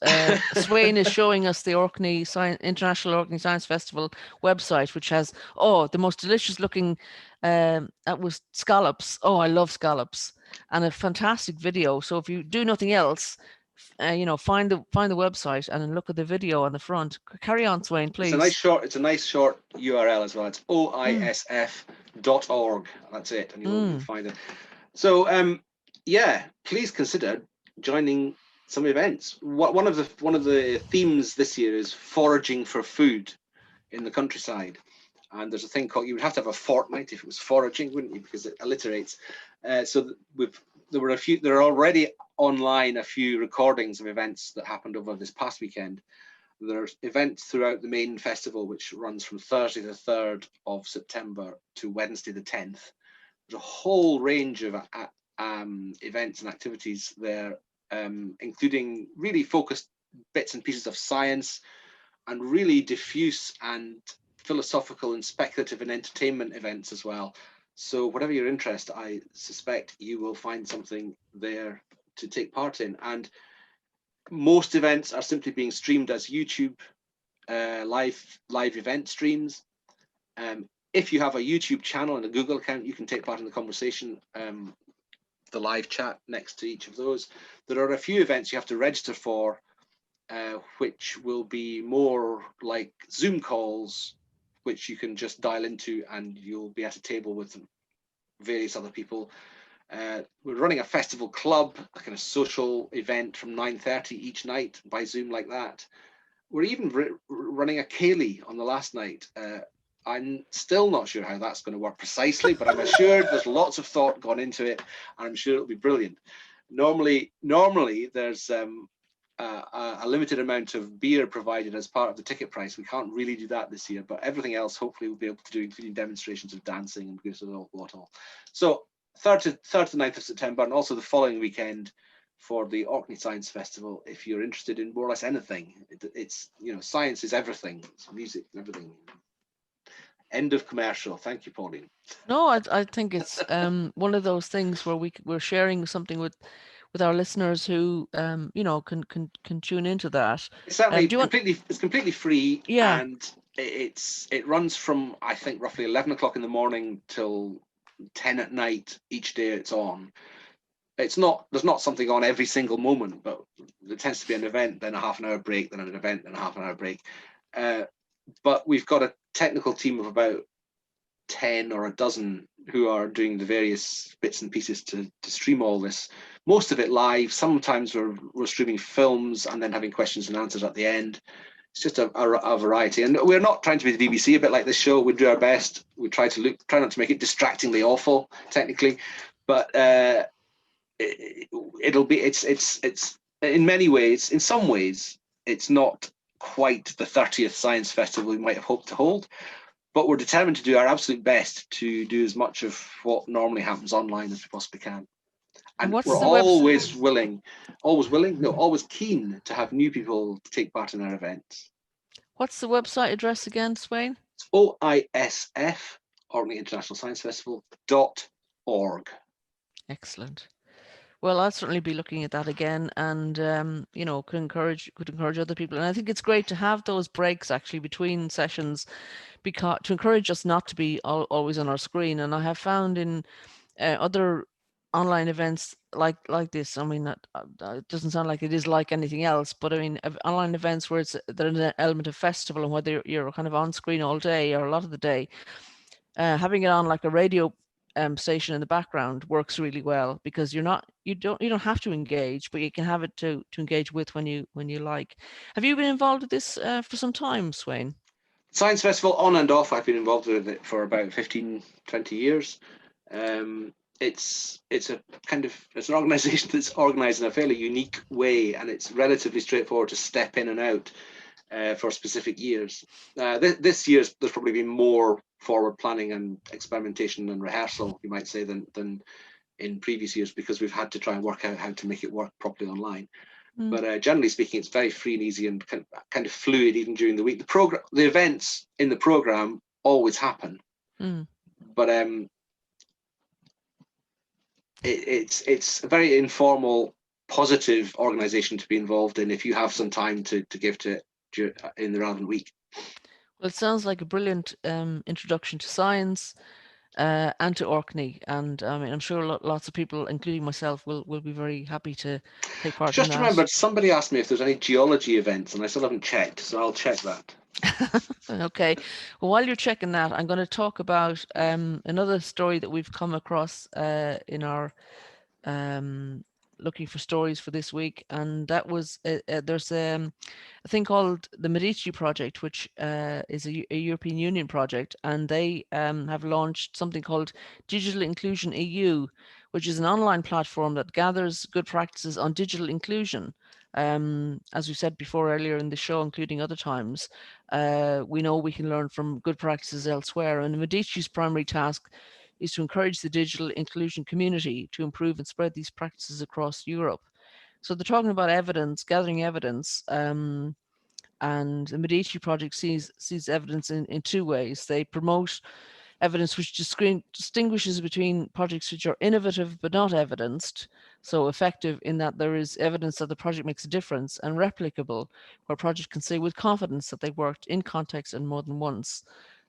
Swain is showing us the International Orkney Science Festival website, which has the most delicious looking that was scallops. Oh, I love scallops, and a fantastic video. So if you do nothing else, find the website and then look at the video on the front. Carry on, Swain, please. It's a nice short URL as well. It's oisf.org. That's it, and you'll find it. So yeah, please consider joining some events. One of the themes this year is foraging for food in the countryside, and there's a thing called, you would have to have a fortnight if it was foraging, wouldn't you? Because it alliterates. So there are already online a few recordings of events that happened over this past weekend. There's events throughout the main festival, which runs from Thursday the 3rd of September to Wednesday the 10th. There's a whole range of events and activities there, including really focused bits and pieces of science and really diffuse and philosophical and speculative and entertainment events as well. So whatever your interest, I suspect you will find something there to take part in. And most events are simply being streamed as YouTube live event streams. If you have a YouTube channel and a Google account, you can take part in the conversation, the live chat next to each of those. There are a few events you have to register for, which will be more like Zoom calls, which you can just dial into and you'll be at a table with various other people. We're running a festival club, a kind of social event from 9:30 each night by Zoom like that. We're even running a ceilidh on the last night. I'm still not sure how that's going to work precisely, but I'm assured there's lots of thought gone into it, and I'm sure it'll be brilliant. Normally there's a limited amount of beer provided as part of the ticket price. We can't really do that this year, but everything else hopefully we'll be able to do, including demonstrations of dancing and goodness knows what all. So 3rd to 9th of September, and also the following weekend for the Orkney Science Festival. If you're interested in more or less anything, it's, you know, science is everything. It's music and everything. End of commercial. Thank you, Pauline. No, I think it's one of those things where we're sharing something with our listeners who you know, can tune into that. It's certainly Do you want? it's completely free, Yeah. and it runs from, I think, roughly 11 o'clock in the morning till 10 at night each day it's on. There's not something on every single moment, but there tends to be an event, then a half an hour break, then an event, then a half an hour break. But we've got a technical team of about 10 or a dozen who are doing the various bits and pieces to stream all this. Most of it live. Sometimes we're streaming films and then having questions and answers at the end. It's just a variety, and we're not trying to be the BBC. A bit like this show, we do our best. We try not to make it distractingly awful technically, but it's in many ways, in some ways, it's not quite the 30th Science Festival we might have hoped to hold, but we're determined to do our absolute best to do as much of what normally happens online as we possibly can. And what's we're the website? always keen to have new people take part in our events. What's the website address again, Swain? It's OISF, Orkney International Science Festival.org. Excellent. Well, I'll certainly be looking at that again, and you know, could encourage other people. And I think it's great to have those breaks actually between sessions, because to encourage us not to be always on our screen. And I have found in other online events like this, I mean, it doesn't sound like it is like anything else, but I mean, online events where there's an element of festival, and whether you're kind of on screen all day or a lot of the day, having it on like a radio station in the background works really well, because you don't have to engage, but you can have it to engage with when you like. Have you been involved with this for some time, Swain? Science Festival on and off. I've been involved with it for about 15, 20 years. It's an organisation that's organised in a fairly unique way, and it's relatively straightforward to step in and out for specific years. This year's there's probably been more forward planning and experimentation and rehearsal, you might say, than in previous years, because we've had to try and work out how to make it work properly online. But generally speaking, it's very free and easy and kind of fluid even during the week. The events in the program always happen, but it's a very informal, positive organisation to be involved in if you have some time to give to it in the relevant week. Well, it sounds like a brilliant introduction to science and to Orkney, and I mean, I'm sure lots of people, including myself, will be very happy to take part in Just that. remembered, somebody asked me if there's any geology events, and I still haven't checked, so I'll check that. Okay. Well, while you're checking that, I'm going to talk about another story that we've come across in our looking for stories for this week, and that was there's a thing called the Medici Project, which is a European Union project, and they have launched something called Digital Inclusion EU, which is an online platform that gathers good practices on digital inclusion. As we said before earlier in the show, including other times, we know we can learn from good practices elsewhere, and Medici's primary task is to encourage the digital inclusion community to improve and spread these practices across Europe. So they're talking about evidence, gathering evidence, and And the Medici Project sees evidence in two ways. They promote evidence which distinguishes between projects which are innovative but not evidenced, so effective in that there is evidence that the project makes a difference, and replicable, where projects can say with confidence that they worked in context and more than once.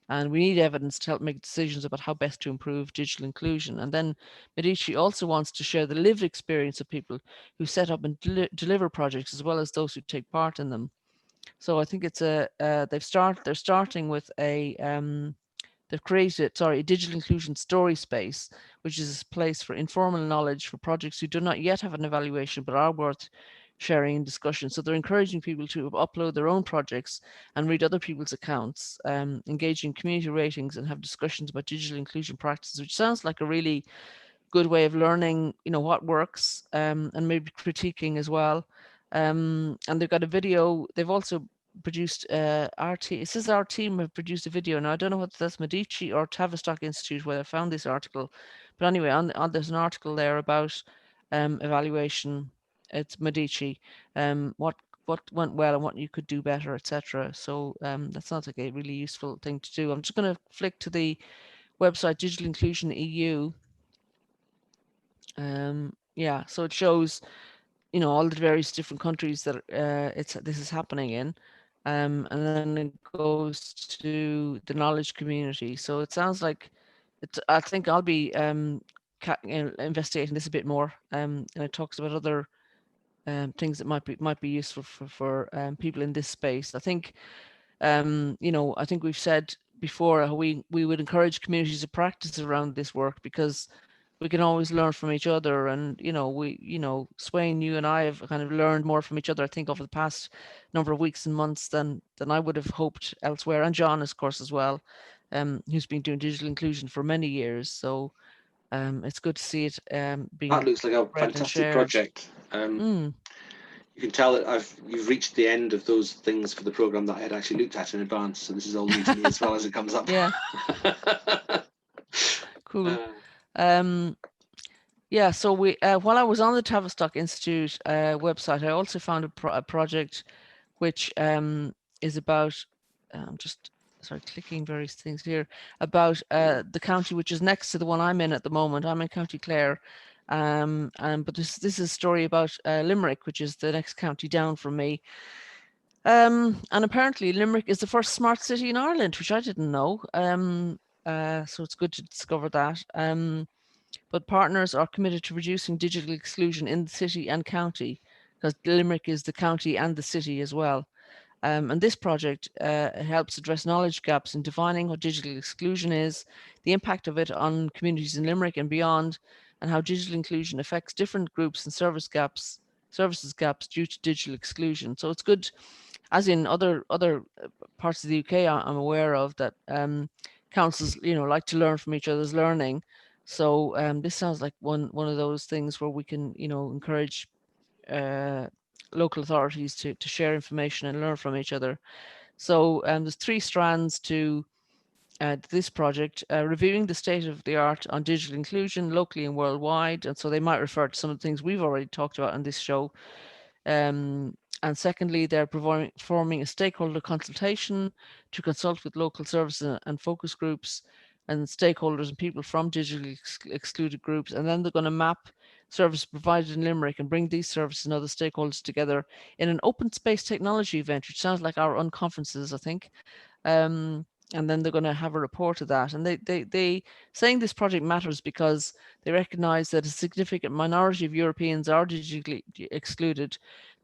And we need evidence to help make decisions about how best to improve digital inclusion. And then Medici also wants to share the lived experience of people who set up and deliver projects, as well as those who take part in them. So I think it's they're starting with they've created, a digital inclusion story space, which is a place for informal knowledge for projects who do not yet have an evaluation but are worth sharing in discussion. So they're encouraging people to upload their own projects and read other people's accounts, engage in community ratings, and have discussions about digital inclusion practices, which sounds like a really good way of learning, what works, and maybe critiquing as well. And they've got a video. They've also produced our team. It says our team have produced a video. Now I don't know whether that's Medici or Tavistock Institute where I found this article, but anyway, there's an article there about evaluation. It's Medici. What went well and what you could do better, etc. So that sounds like a really useful thing to do. I'm just going to flick to the website Digital Inclusion EU. Yeah, so it shows, all the various different countries that this is happening in, and then it goes to the knowledge community. So it sounds like I think I'll be investigating this a bit more, and it talks about other things that might be useful for people in this space. I think I think we've said before how we would encourage communities to practice around this work, because we can always learn from each other. And Swain, you and I have kind of learned more from each other, I think, over the past number of weeks and months than I would have hoped elsewhere. And John, of course, as well, who's been doing digital inclusion for many years. So it's good to see it being That looks like a read and fantastic shared. project. Mm, You can tell that you've reached the end of those things for the program that I had actually looked at in advance. So this is all new to me as well as it comes up. yeah, cool. Uh, Um, yeah, so while I was on the Tavistock Institute website, I also found a project which is about, just sorry, clicking various things here, about the county which is next to the one I'm in at the moment. I'm in County Clare, but this is a story about Limerick, which is the next county down from me. And apparently Limerick is the first smart city in Ireland, which I didn't know. So it's good to discover that. But partners are committed to reducing digital exclusion in the city and county, because Limerick is the county and the city as well. And this project helps address knowledge gaps in defining what digital exclusion is, the impact of it on communities in Limerick and beyond, and how digital inclusion affects different groups and services gaps due to digital exclusion. So it's good, as in other parts of the UK I'm aware of, that councils like to learn from each other's learning. So this sounds like one of those things where we can encourage uh, local authorities to share information and learn from each other. So there's three strands to this project: reviewing the state of the art on digital inclusion locally and worldwide. And so they might refer to some of the things we've already talked about on this show. And secondly, they're performing a stakeholder consultation to consult with local services and focus groups and stakeholders and people from digitally excluded groups. And then they're going to map services provided in Limerick and bring these services and other stakeholders together in an open space technology event, which sounds like our unconferences, I think. And then they're going to have a report of that. And they saying this project matters because they recognize that a significant minority of Europeans are digitally excluded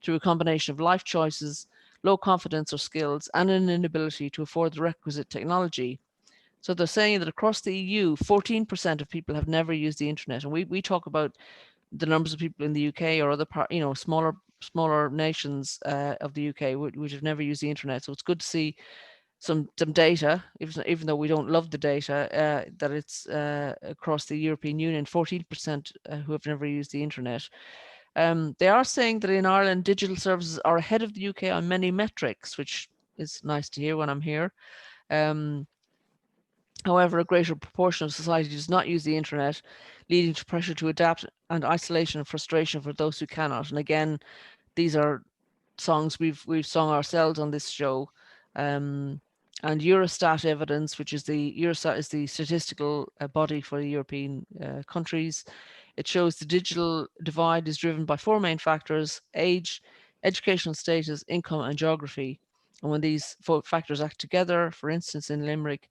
through a combination of life choices, low confidence or skills, and an inability to afford the requisite technology. So they're saying that across the EU, 14% of people have never used the internet. And we talk about the numbers of people in the UK or other smaller nations of the UK which have never used the internet. So it's good to see some data, even though we don't love the data, that it's across the European Union, 14% who have never used the internet. They are saying that in Ireland, digital services are ahead of the UK on many metrics, which is nice to hear when I'm here. However, a greater proportion of society does not use the internet, leading to pressure to adapt and isolation and frustration for those who cannot. And again, these are songs we've sung ourselves on this show. And Eurostat evidence, which is the Eurostat is the statistical body for the European countries. It shows the digital divide is driven by four main factors: age, educational status, income, and geography. And when these four factors act together, for instance, in Limerick,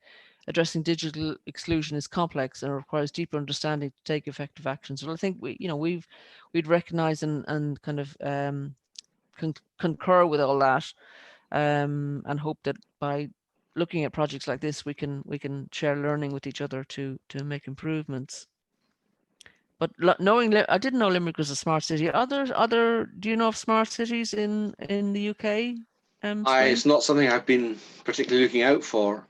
addressing digital exclusion is complex and requires deeper understanding to take effective actions. Well, I think we'd recognise and kind of concur with all that, and hope that by looking at projects like this, we can share learning with each other to make improvements. But knowing, I didn't know Limerick was a smart city. Do you know of smart cities in the UK? Swain? It's not something I've been particularly looking out for.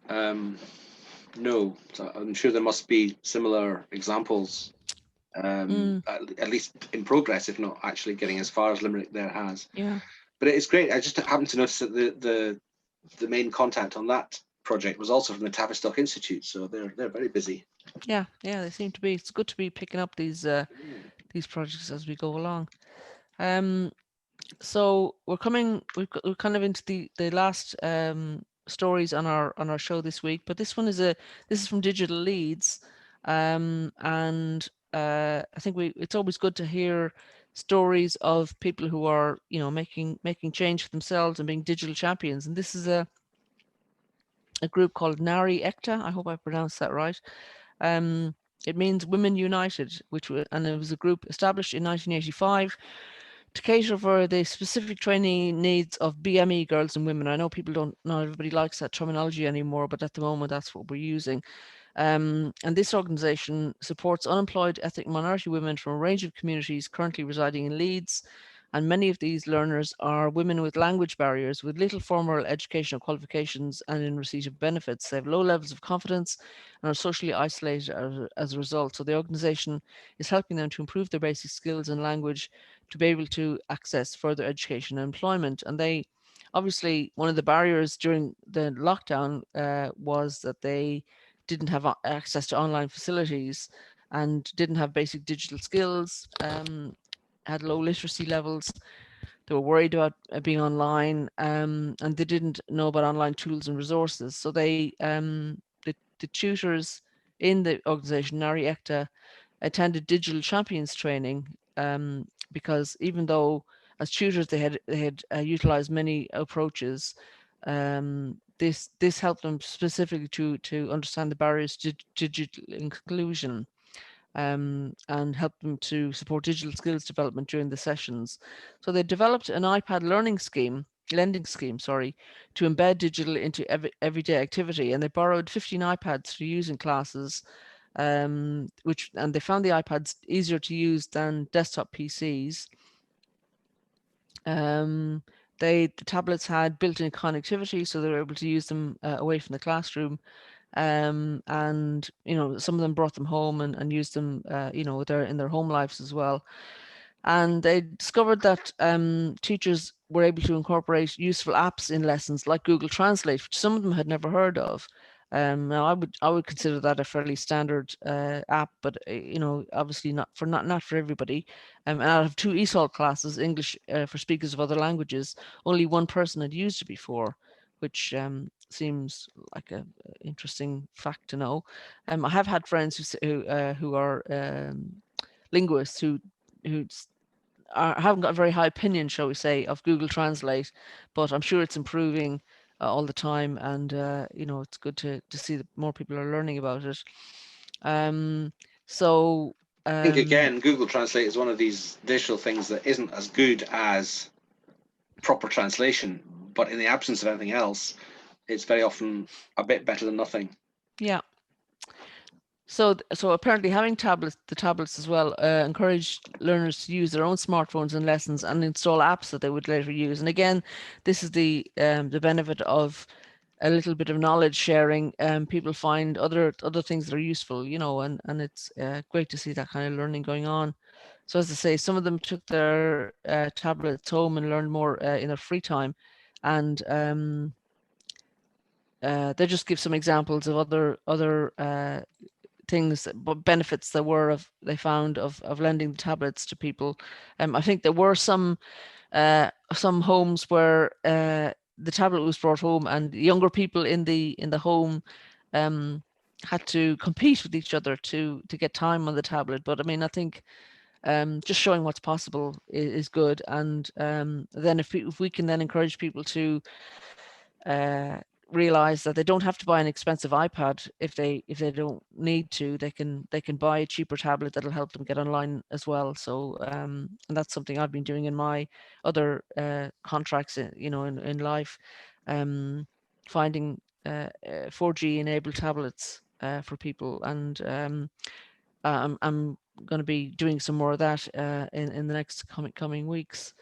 No, so I'm sure there must be similar examples, at least in progress, if not actually getting as far as Limerick there has. Yeah. But it's great. I just happened to notice that the main contact on that project was also from the Tavistock Institute, so they're very busy. Yeah, they seem to be. It's good to be picking up these projects as we go along. So we're kind of into the last stories on our show this week, but this is from Digital Leads, and I think it's always good to hear stories of people who are making change for themselves and being digital champions. And this is a group called Nari Ekta. I hope I pronounced that right. It means Women United, and it was a group established in 1985 to cater for the specific training needs of BME girls and women. I know not everybody likes that terminology anymore, but at the moment that's what we're using. And this organisation supports unemployed ethnic minority women from a range of communities currently residing in Leeds. And many of these learners are women with language barriers, with little formal educational qualifications and in receipt of benefits. They have low levels of confidence and are socially isolated as a result. So the organisation is helping them to improve their basic skills in language to be able to access further education and employment. And they, obviously, one of the barriers during the lockdown was that they didn't have access to online facilities and didn't have basic digital skills, had low literacy levels. They were worried about being online, and they didn't know about online tools and resources. So the tutors in the organisation, Nari Ekta, attended digital champions training, because even though as tutors they had utilized many approaches, this helped them specifically to understand the barriers to digital inclusion, and help them to support digital skills development during the sessions. So they developed an iPad lending scheme, to embed digital into everyday activity, and they borrowed 15 iPads to use in classes, and they found the iPads easier to use than desktop PCs. The tablets had built-in connectivity, so they were able to use them away from the classroom. And some of them brought them home and used them in their home lives as well. And they discovered that teachers were able to incorporate useful apps in lessons like Google Translate, which some of them had never heard of. Now I would consider that a fairly standard app, but obviously not for everybody. And out of 2 ESOL classes, English for speakers of other languages, only one person had used it before, which seems like a interesting fact to know. I have had friends who are linguists who haven't got a very high opinion, shall we say, of Google Translate, but I'm sure it's improving all the time, and it's good to see that more people are learning about it. So I think again, Google Translate is one of these digital things that isn't as good as proper translation, but in the absence of anything else, it's very often a bit better than nothing. Yeah. So apparently having the tablets as well, encouraged learners to use their own smartphones in lessons and install apps that they would later use. And again, this is the benefit of a little bit of knowledge sharing. People find other things that are useful, and it's great to see that kind of learning going on. So as I say, some of them took their tablets home and learned more in their free time, and they just give some examples of other things, benefits they found of lending the tablets to people. I think there were some some homes where the tablet was brought home, and younger people in the home had to compete with each other to get time on the tablet. But I mean, I think just showing what's possible is good, and then if we can then encourage people to realize that they don't have to buy an expensive iPad if they don't need to. They can buy a cheaper tablet that'll help them get online as well. So and that's something I've been doing in my other contracts, in life, finding 4G enabled tablets for people, and I'm going to be doing some more of that in the next coming weeks.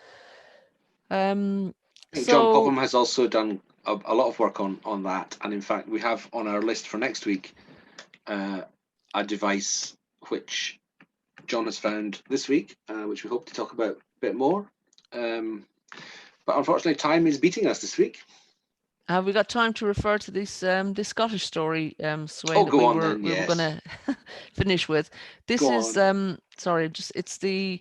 I think John So Popham has also done a lot of work on that, and in fact, we have on our list for next week a device which John has found this week, which we hope to talk about a bit more. But unfortunately, time is beating us this week. have we got time to refer to this Scottish story, Swain, Oh, that go on then. we were Yes, going to finish with? This go is on. sorry, it's the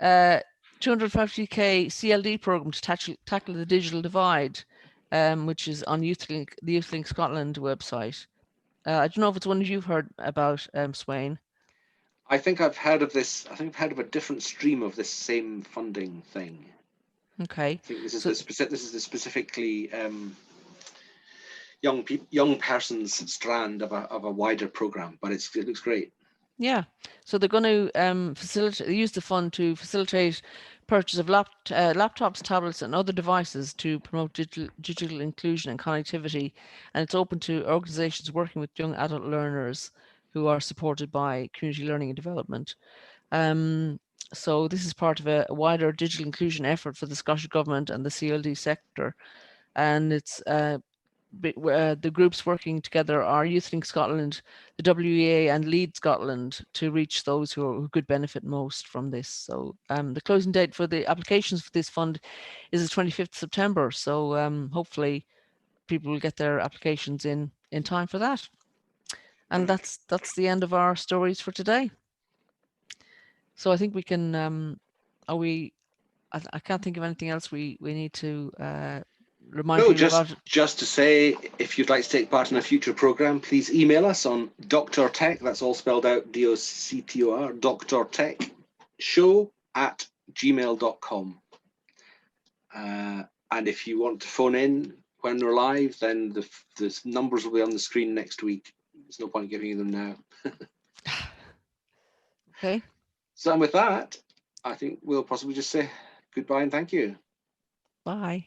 250k CLD program to tackle the digital divide, which is on YouthLink, the YouthLink Scotland website. I don't know if it's one you've heard about, Swain. I think I've heard of this. I think I've heard of a different stream of this same funding thing. Okay, I think this is so the specifically young person's strand of a wider program, but it looks great. yeah, so they're going to use the fund to facilitate purchase of laptops, tablets, and other devices to promote digital inclusion and connectivity, and it's open to organisations working with young adult learners who are supported by community learning and development. So this is part of a wider digital inclusion effort for the Scottish Government and the CLD sector, and it's the groups working together are YouthLink Scotland, the WEA, and Lead Scotland to reach those who could benefit most from this. So the closing date for the applications for this fund is the 25th September. So hopefully people will get their applications in time for that. And that's the end of our stories for today. So I think we can. Are we? I can't think of anything else we need to remind No, people about. just to say, if you'd like to take part in a future program, please email us on Dr. Tech. That's all spelled out, DOCTOR, Dr. Tech show at gmail.com. And if you want to phone in when we're live, then the numbers will be on the screen next week. There's no point giving you them now. Okay. So, and with that, I think we'll possibly just say goodbye and thank you. Bye.